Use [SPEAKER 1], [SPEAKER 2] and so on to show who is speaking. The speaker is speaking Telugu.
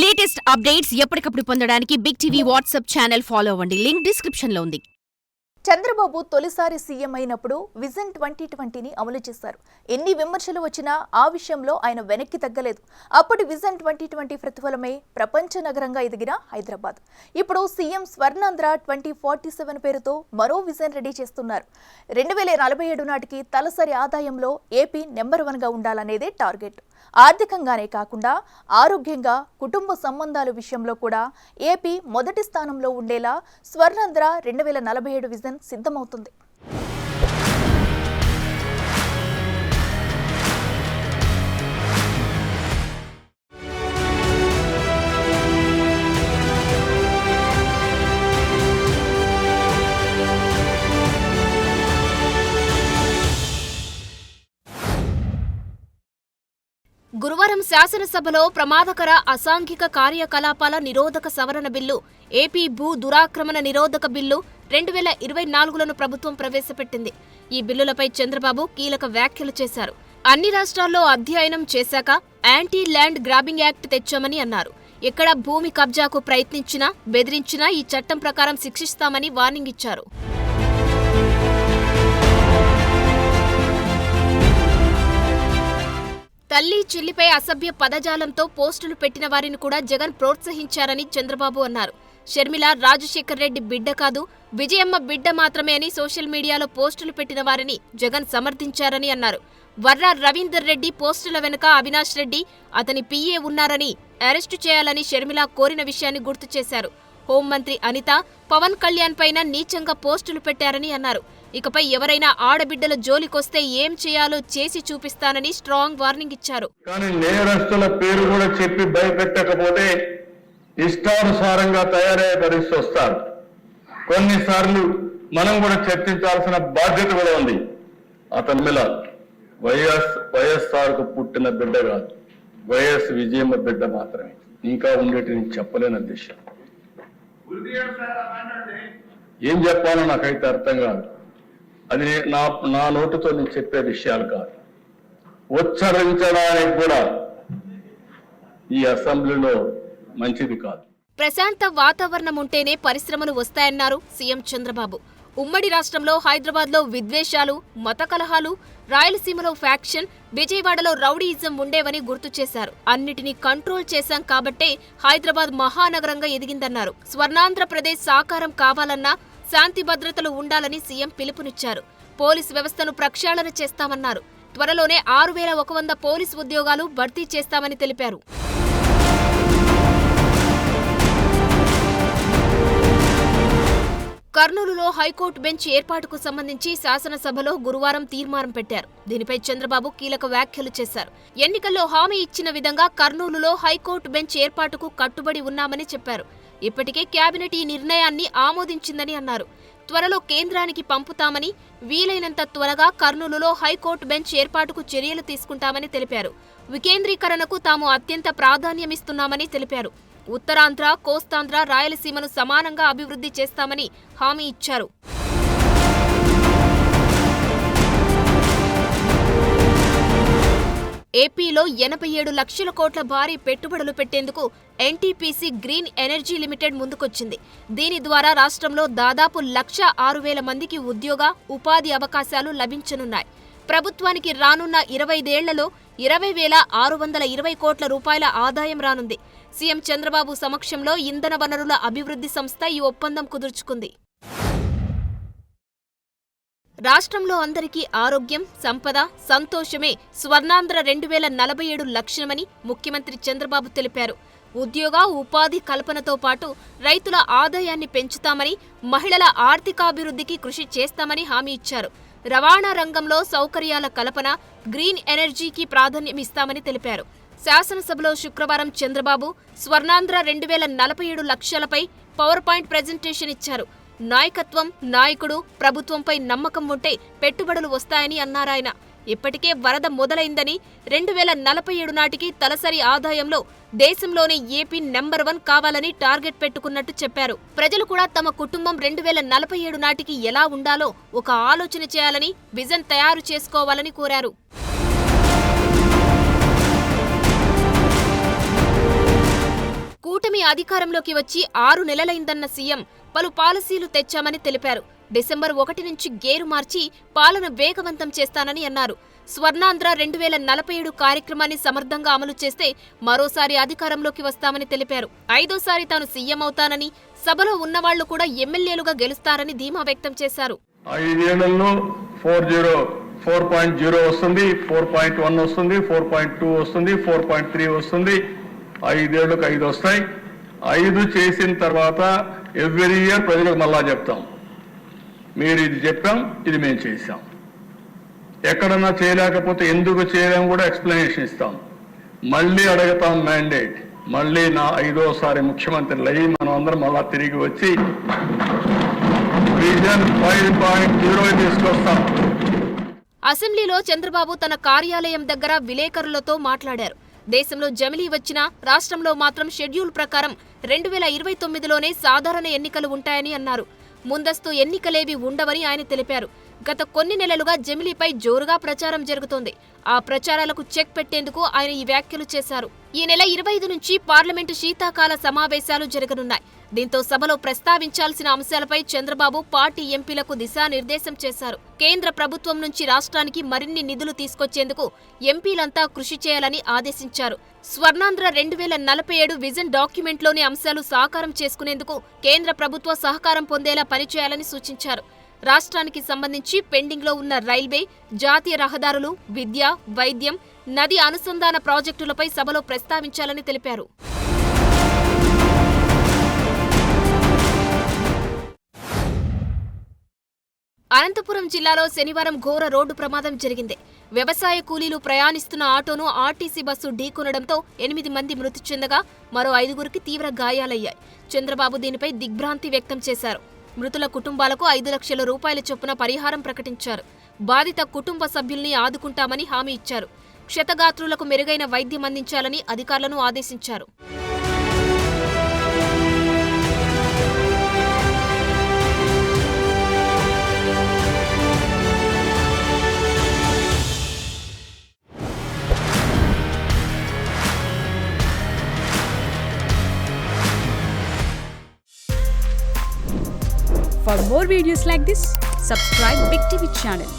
[SPEAKER 1] లేటెస్ట్ అప్డేట్స్ ఎప్పటికప్పుడు పొందడానికి big TV WhatsApp channel follow అవ్వండి. లింక్ డిస్క్రిప్షన్ లో ఉంది.
[SPEAKER 2] చంద్రబాబు తొలిసారి సీఎం అయినప్పుడు విజన్ 2020ని అమలు చేశారు. ఎన్ని విమర్శలు వచ్చినా ఆ విషయంలో ఆయన వెనక్కి తగ్గలేదు. అప్పటి విజన్ 2020 ప్రతిఫలమే ప్రపంచ నగరంగా ఎదిగిన హైదరాబాద్. ఇప్పుడు సీఎం స్వర్ణాంధ్ర 2047 పేరుతో మరో విజన్ రెడీ చేస్తున్నారు. 2047 నాటికి తలసరి ఆదాయంలో ఏపీ నెంబర్ 1గా ఉండాలనేదే టార్గెట్. ఆర్థికంగానే కాకుండా ఆరోగ్యంగా, కుటుంబ సంబంధాల విషయంలో కూడా ఏపీ మొదటి స్థానంలో ఉండేలా స్వర్ణాంధ్ర 2047 విజన్ సిద్ధమవుతుంది.
[SPEAKER 3] గురువారం శాసనసభలో ప్రమాదకర అసాంఘిక కార్యకలాపాల నిరోధక సవరణ బిల్లు, ఏపీ భూ దురాక్రమణ నిరోధక బిల్లు 2024లను ప్రభుత్వం ప్రవేశపెట్టింది. ఈ బిల్లులపై చంద్రబాబు కీలక వ్యాఖ్యలు చేశారు. అన్ని రాష్ట్రాల్లో అధ్యయనం చేశాక యాంటీ ల్యాండ్ గ్రాబింగ్ యాక్ట్ తెచ్చామని అన్నారు. ఎక్కడ భూమి కబ్జాకు ప్రయత్నించినా, బెదిరించినా ఈ చట్టం ప్రకారం శిక్షిస్తామని వార్నింగ్ ఇచ్చారు. తల్లి చెల్లిపై అసభ్య పదజాలంతో పోస్టులు పెట్టిన వారిని కూడా జగన్ ప్రోత్సహించారని చంద్రబాబు అన్నారు. షర్మిల రాజశేఖర్ రెడ్డి బిడ్డ కాదు, విజయమ్మ బిడ్డ మాత్రమే అని సోషల్ మీడియాలో పోస్టులు పెట్టిన వారిని జగన్ సమర్థించారని అన్నారు. వర్ర రవీందర్ రెడ్డి పోస్టుల వెనుక అవినాష్ రెడ్డి, అతని పిఏ ఉన్నారని అరెస్టు చేయాలని షర్మిల కోరిన విషయాన్ని గుర్తు చేశారు. హోంమంత్రి అనిత పవన్ కళ్యాణ్ పైన నీచంగా పోస్టులు పెట్టారని అన్నారు. ఇకపై ఎవరైనా ఆడబిడ్డల జోలికొస్తే ఏం చేయాలో చేసి చూపిస్తానని స్ట్రాంగ్ వార్నింగ్ ఇచ్చారు.
[SPEAKER 4] కానీ నేరస్తుల పేరు కూడా చెప్పి భయపెట్టకపోతే ఇష్టానుసారంగా తయారయ్యే పరిస్థితి వస్తారు. కొన్నిసార్లు మనం కూడా చర్చించాల్సిన బాధ్యత కూడా ఉంది. అతని మీద వైఎస్ఆర్కు పుట్టిన బిడ్డ కాదు, వైఎస్ విజయమ్మ బిడ్డ మాత్రమే. ఇంకా ఉండేటి నేను చెప్పలేని దిశ ఏం చెప్పాలో నాకైతే అర్థం కాదు. అది నా నోటితో నేను చెప్పే విషయాలు కాదు, ఉచ్చరించడానికి కూడా ఈ అసెంబ్లీలో మంచిది కాదు.
[SPEAKER 3] ప్రశాంత వాతావరణం ఉంటేనే పరిశ్రమలు వస్తాయన్నారు సీఎం చంద్రబాబు. ఉమ్మడి రాష్ట్రంలో హైదరాబాద్లో విద్వేషాలు, మత కలహాలు, రాయలసీమలో ఫ్యాక్షన్, విజయవాడలో రౌడీయిజం ఉండేవని గుర్తు చేశారు. అన్నిటినీ కంట్రోల్ చేశాం కాబట్టే హైదరాబాద్ మహానగరంగా ఎదిగిందన్నారు. స్వర్ణాంధ్రప్రదేశ్ సాకారం కావాలన్నా శాంతి భద్రతలు ఉండాలని సీఎం పిలుపునిచ్చారు. పోలీసు వ్యవస్థను ప్రక్షాళన చేస్తామన్నారు. త్వరలోనే 6100 పోలీసు ఉద్యోగాలు భర్తీ చేస్తామని తెలిపారు. కర్నూలులో హైకోర్టు బెంచ్ ఏర్పాటుకు సంబంధించి శాసనసభలో గురువారం తీర్మానం పెట్టారు. దీనిపై చంద్రబాబు కీలక వ్యాఖ్యలు చేశారు. ఎన్నికల్లో హామీ ఇచ్చిన విధంగా కర్నూలులో హైకోర్టు బెంచ్ ఏర్పాటుకు కట్టుబడి ఉన్నామని చెప్పారు. ఇప్పటికే కేబినెట్ ఈ నిర్ణయాన్ని ఆమోదించిందని అన్నారు. త్వరలో కేంద్రానికి పంపుతామని, వీలైనంత త్వరగా కర్నూలులో హైకోర్టు బెంచ్ ఏర్పాటుకు చర్యలు తీసుకుంటామని తెలిపారు. వికేంద్రీకరణకు తాము అత్యంత ప్రాధాన్యమిస్తున్నామని తెలిపారు. ఉత్తరాంధ్ర, కోస్తాంధ్ర, రాయలసీమను సమానంగా అభివృద్ధి చేస్తామని హామీ ఇచ్చారు. ఏపీలో 87 లక్షల కోట్ల భారీ పెట్టుబడులు పెట్టేందుకు ఎన్టీపీసీ గ్రీన్ ఎనర్జీ లిమిటెడ్ ముందుకొచ్చింది. దీని ద్వారా రాష్ట్రంలో దాదాపు 1,06,000 మందికి ఉద్యోగ, ఉపాధి అవకాశాలు లభించనున్నాయి. ప్రభుత్వానికి రానున్న 25 ఏళ్లలో 20,620 కోట్ల రూపాయల ఆదాయం రానుంది. సీఎం చంద్రబాబు సమక్షంలో ఇంధన వనరుల అభివృద్ధి సంస్థ ఈ ఒప్పందం కుదుర్చుకుంది. రాష్ట్రంలో అందరికీ ఆరోగ్యం, సంపద, సంతోషమే స్వర్ణాంధ్ర 2047 లక్ష్యమని ముఖ్యమంత్రి చంద్రబాబు తెలిపారు. ఉద్యోగ, ఉపాధి కల్పనతో పాటు రైతుల ఆదాయాన్ని పెంచుతామని, మహిళల ఆర్థికాభివృద్ధికి కృషి చేస్తామని హామీ ఇచ్చారు. రవాణా రంగంలో సౌకర్యాల కల్పన, గ్రీన్ ఎనర్జీకి ప్రాధాన్యమిస్తామని తెలిపారు. శాసనసభలో శుక్రవారం చంద్రబాబు స్వర్ణాంధ్ర 2047 లక్ష్యాలపై పవర్ పాయింట్ ప్రెజెంటేషన్ ఇచ్చారు. నాయకత్వం, నాయకుడు, ప్రభుత్వంపై నమ్మకం ఉంటే పెట్టుబడులు వస్తాయని అన్నారాయన. ఇప్పటికే వరద మొదలైందని, 2047 నాటికి తలసరి ఆదాయంలో దేశంలోనే ఏపీ నెంబర్ 1 కావాలని టార్గెట్ పెట్టుకున్నట్టు చెప్పారు. ప్రజలు కూడా తమ కుటుంబం 2047 నాటికి ఎలా ఉండాలో ఒక ఆలోచన చేయాలని, విజన్ తయారు చేసుకోవాలని కోరారు. కూటమి అధికారంలోకి వచ్చి 6 నెలలైందన్న సీఎం పలు పాలసీలు తెచ్చామని తెలిపారు. డిసెంబర్ 1 నుంచి గేరు మార్చి పాలన వేగవంతం చేస్తానని అన్నారు. స్వర్ణాంధ్ర 2047 కార్యక్రమాన్ని సమర్థంగా అమలు చేస్తే మరోసారి అధికారంలోకి వస్తామని తెలిపారు. 5వ సారి తాను సీఎం అవుతానని, సభలో ఉన్నవాళ్లు కూడా ఎమ్మెల్యేలుగా గెలుస్తారని ధీమా వ్యక్తం చేశారు.
[SPEAKER 4] 5 ఏళ్లలో 4.0 వస్తుంది, 4.1 వస్తుంది, 4.2 వస్తుంది, 4.3 వస్తుంది. 5 ఏళ్లకు 5 వస్తాయి. 5 చేసిన తర్వాత ఎవ్రీ ఇయర్ ప్రజలకు మళ్ళా చెప్తాం, మీరు ఇది చెప్పాం, ఇది మేము చేశాం. ఎక్కడన్నా చేయలేకపోతే ఎందుకు చేయలేము కూడా ఎక్స్ప్లెనేషన్ ఇస్తాం. మళ్ళీ అడుగుతాం మ్యాండేట్. మళ్ళీ నా 5వ సారి ముఖ్యమంత్రులు అయ్యి మనం అందరం మళ్ళా తిరిగి వచ్చి విజన్ 5.0 తీసుకొస్తాం.
[SPEAKER 3] అసెంబ్లీలో చంద్రబాబు తన కార్యాలయం దగ్గర విలేకరులతో మాట్లాడారు. దేశంలో జమిలీ వచ్చినా రాష్ట్రంలో మాత్రం షెడ్యూల్ ప్రకారం 2029లోనే సాధారణ ఎన్నికలు ఉంటాయని అన్నారు. ముందస్తు ఎన్నికలేవి ఉండవని ఆయన తెలిపారు. గత కొన్ని నెలలుగా జమిలీపై జోరుగా ప్రచారం జరుగుతోంది. ఆ ప్రచారాలకు చెక్ పెట్టేందుకు ఆయన ఈ వ్యాఖ్యలు చేశారు. ఈ నెల 25 నుంచి పార్లమెంటు శీతాకాల సమావేశాలు జరగనున్నాయి. దీంతో సభలో ప్రస్తావించాల్సిన అంశాలపై చంద్రబాబు పార్టీ ఎంపీలకు దిశానిర్దేశం చేశారు. కేంద్ర ప్రభుత్వం నుంచి రాష్ట్రానికి మరిన్ని నిధులు తీసుకొచ్చేందుకు ఎంపీలంతా కృషి చేయాలని ఆదేశించారు. స్వర్ణాంధ్ర 2047 విజన్ డాక్యుమెంట్లోని అంశాలు సాకారం చేసుకునేందుకు కేంద్ర ప్రభుత్వ సహకారం పొందేలా పనిచేయాలని సూచించారు. రాష్ట్రానికి సంబంధించి పెండింగ్లో ఉన్న రైల్వే, జాతీయ రహదారులు, విద్య, వైద్యం, నది అనుసంధాన ప్రాజెక్టులపై సభలో ప్రస్తావించాలని తెలిపారు. అనంతపురం జిల్లాలో శనివారం ఘోర రోడ్డు ప్రమాదం జరిగింది. వ్యవసాయ కూలీలు ప్రయాణిస్తున్న ఆటోను ఆర్టీసీ బస్సు ఢీకొనడంతో 8 మంది మృతి చెందగా మరో 5గురికి తీవ్ర గాయాలయ్యాయి. చంద్రబాబు దీనిపై దిగ్భ్రాంతి వ్యక్తం చేశారు. మృతుల కుటుంబాలకు 5 లక్షల రూపాయల చొప్పున పరిహారం ప్రకటించారు. బాధిత కుటుంబ సభ్యుల్ని ఆదుకుంటామని హామీ ఇచ్చారు. క్షతగాత్రులకు మెరుగైన వైద్యం అందించాలని అధికారులను ఆదేశించారు.
[SPEAKER 5] For more videos like this, subscribe Big TV channel.